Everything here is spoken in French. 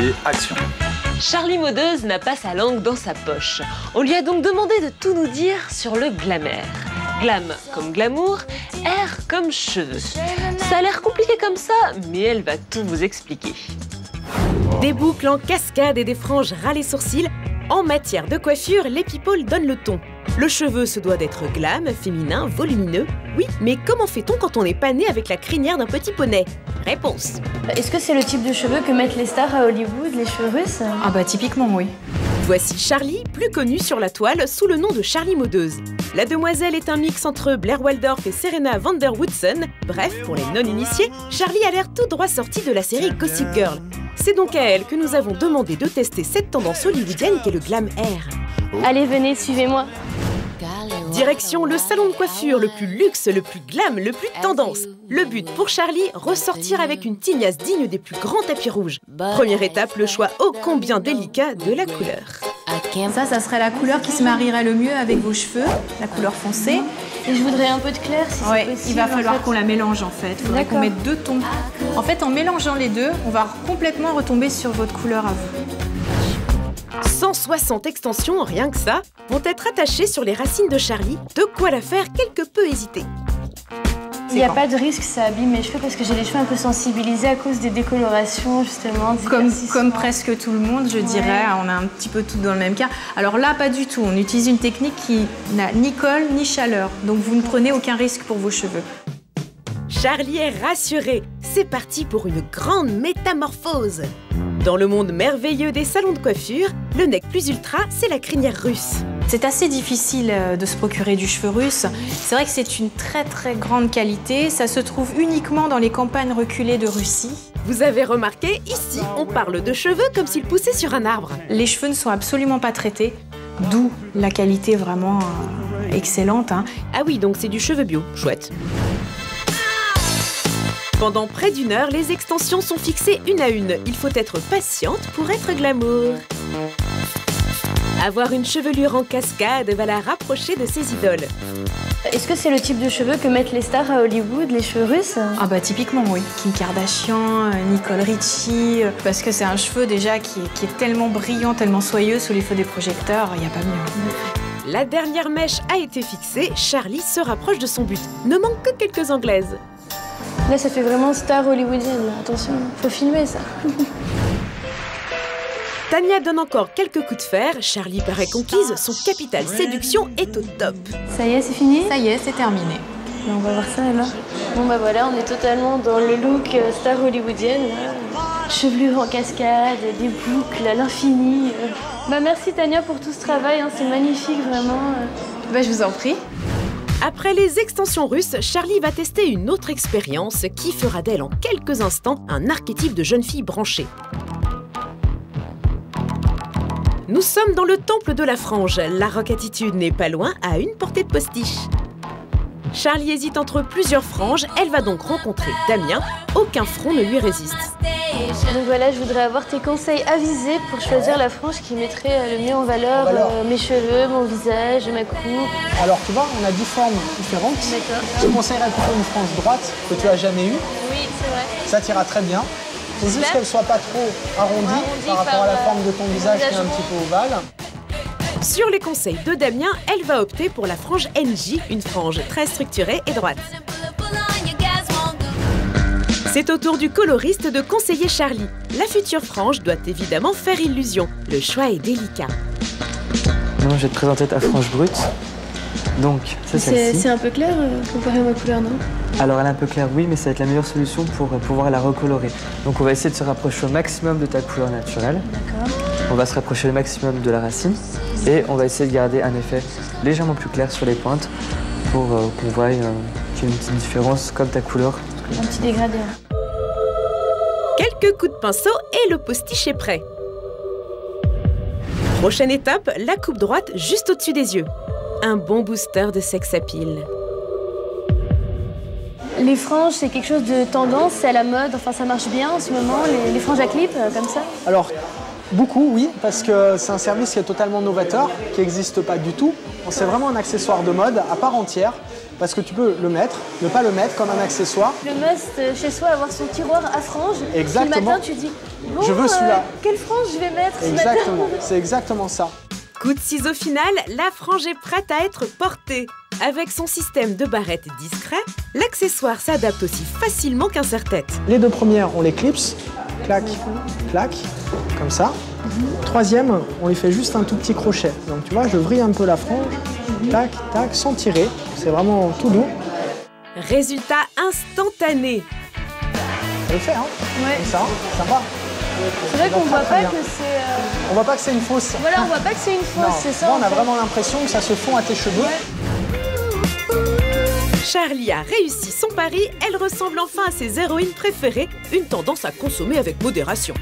et action. Charlie Modeuse n'a pas sa langue dans sa poche. On lui a donc demandé de tout nous dire sur le glamour. Glam comme glamour, air comme cheveux. Ça a l'air compliqué comme ça, mais elle va tout vous expliquer. Des boucles en cascade et des franges ras les sourcils. En matière de coiffure, les people donnent le ton. Le cheveu se doit d'être glam, féminin, volumineux. Oui, mais comment fait-on quand on n'est pas né avec la crinière d'un petit poney? Réponse. Est-ce que c'est le type de cheveux que mettent les stars à Hollywood, les cheveux russes? Ah bah typiquement oui. Voici Charlie, plus connue sur la toile sous le nom de Charlie Modeuse. La demoiselle est un mix entre Blair Waldorf et Serena van der Woodsen. Bref, pour les non-initiés, Charlie a l'air tout droit sorti de la série Gossip Girl. C'est donc à elle que nous avons demandé de tester cette tendance hollywoodienne qu'est le glam hair. Allez, venez, suivez-moi. Direction le salon de coiffure le plus luxe, le plus glam, le plus tendance. Le but pour Charlie, ressortir avec une tignasse digne des plus grands tapis rouges. Première étape, le choix ô combien délicat de la couleur. Ça serait la couleur qui se marierait le mieux avec vos cheveux, la couleur foncée. Et je voudrais un peu de clair si c'est possible. Il va falloir qu'on la mélange en fait. Il faudrait qu'on mette 2 tons. En fait, en mélangeant les deux, on va complètement retomber sur votre couleur à vous. 160 extensions, rien que ça, vont être attachées sur les racines de Charlie, de quoi la faire quelque peu hésiter. Il n'y a pas de risque que ça abîme mes cheveux parce que j'ai les cheveux un peu sensibilisés à cause des décolorations justement. Comme presque tout le monde, je dirais, on a un petit peu tout dans le même cas. Alors là, pas du tout, on utilise une technique qui n'a ni colle ni chaleur, donc vous ne prenez aucun risque pour vos cheveux. Charlie est rassuré, c'est parti pour une grande métamorphose. Dans le monde merveilleux des salons de coiffure, le nec plus ultra, c'est la crinière russe. C'est assez difficile de se procurer du cheveu russe. C'est vrai que c'est une très grande qualité. Ça se trouve uniquement dans les campagnes reculées de Russie. Vous avez remarqué, ici, on parle de cheveux comme s'ils poussaient sur un arbre. Les cheveux ne sont absolument pas traités, d'où la qualité vraiment excellente. Ah oui, donc c'est du cheveu bio, chouette. Pendant près d'1 heure, les extensions sont fixées une à une. Il faut être patiente pour être glamour. Avoir une chevelure en cascade va la rapprocher de ses idoles. Est-ce que c'est le type de cheveux que mettent les stars à Hollywood, les cheveux russes? Ah bah typiquement oui. Kim Kardashian, Nicole Richie, parce que c'est un cheveu déjà qui est tellement brillant, tellement soyeux sous les feux des projecteurs, il n'y a pas mieux. La dernière mèche a été fixée, Charlie se rapproche de son but. Ne manque que quelques anglaises. Là, ça fait vraiment star hollywoodienne, là. Attention, faut filmer ça. Tania donne encore quelques coups de fer. Charlie paraît conquise, son capital séduction est au top. Ça y est, c'est fini? Ça y est, c'est terminé. On va voir ça alors. Bon bah voilà, on est totalement dans le look star hollywoodienne. Chevelure en cascade, des boucles à l'infini. Bah merci Tania pour tout ce travail, hein. C'est magnifique vraiment. Bah je vous en prie. Après les extensions russes, Charlie va tester une autre expérience qui fera d'elle en quelques instants un archétype de jeune fille branchée. Nous sommes dans le temple de la frange. La rock attitude n'est pas loin, à une portée de postiche. Charlie hésite entre plusieurs franges, elle va donc rencontrer Damien. Aucun front ne lui résiste. Donc voilà, je voudrais avoir tes conseils avisés pour choisir la frange qui mettrait le mieux en valeur mes cheveux, mon visage, ma coupe. Alors tu vois, on a 10 formes différentes. D'accord. Je te conseillerais plutôt une frange droite que tu as jamais eue. Oui, c'est vrai. Ça t'ira très bien. Il faut juste qu'elle soit pas trop arrondie par rapport à la forme de ton visage qui est un petit peu ovale. Sur les conseils de Damien, elle va opter pour la frange NJ, une frange très structurée et droite. C'est au tour du coloriste de conseiller Charlie. La future frange doit évidemment faire illusion. Le choix est délicat. Non, je vais te présenter ta frange brute. Donc, c'est celle-ci. C'est un peu clair comparé à ma couleur, non? Alors, elle est un peu claire, oui, mais ça va être la meilleure solution pour pouvoir la recolorer. Donc, on va essayer de se rapprocher au maximum de ta couleur naturelle. D'accord. On va se rapprocher au maximum de la racine. Et on va essayer de garder un effet légèrement plus clair sur les pointes pour qu'on voie qu'il y ait une petite différence comme ta couleur. Un petit dégradé. Quelques coups de pinceau et le postiche est prêt. Prochaine étape, la coupe droite juste au-dessus des yeux. Un bon booster de sex appeal. Les franges, c'est quelque chose de tendance, c'est à la mode, enfin ça marche bien en ce moment, les franges à clip, comme ça? Alors, beaucoup, oui, parce que c'est un service qui est totalement novateur, qui n'existe pas du tout. C'est vraiment un accessoire de mode à part entière, parce que tu peux le mettre, ne pas le mettre comme un accessoire. Le must chez soi, avoir son tiroir à franges. Exactement. Le matin, tu dis Bon, je veux celui-là. Quelle frange je vais mettre ce matin? Exactement, c'est exactement ça. Coup de ciseau final, la frange est prête à être portée. Avec son système de barrette discret, l'accessoire s'adapte aussi facilement qu'un serre-tête. Les deux premières, on les clipse, clac, clac, comme ça. Troisième, on les fait juste un tout petit crochet. Donc tu vois, je vrille un peu la frange, tac, tac, sans tirer. C'est vraiment tout doux. Résultat instantané. Ça le fait, hein? Ouais. Comme ça, sympa. C'est vrai qu'on voit très pas bien. que c'est... On voit pas que c'est une fausse. Voilà, on voit pas que c'est une Non, fausse, c'est ça. là, on en a fait. vraiment l'impression que ça se fond à tes cheveux. Charlie a réussi son pari, elle ressemble enfin à ses héroïnes préférées, une tendance à consommer avec modération.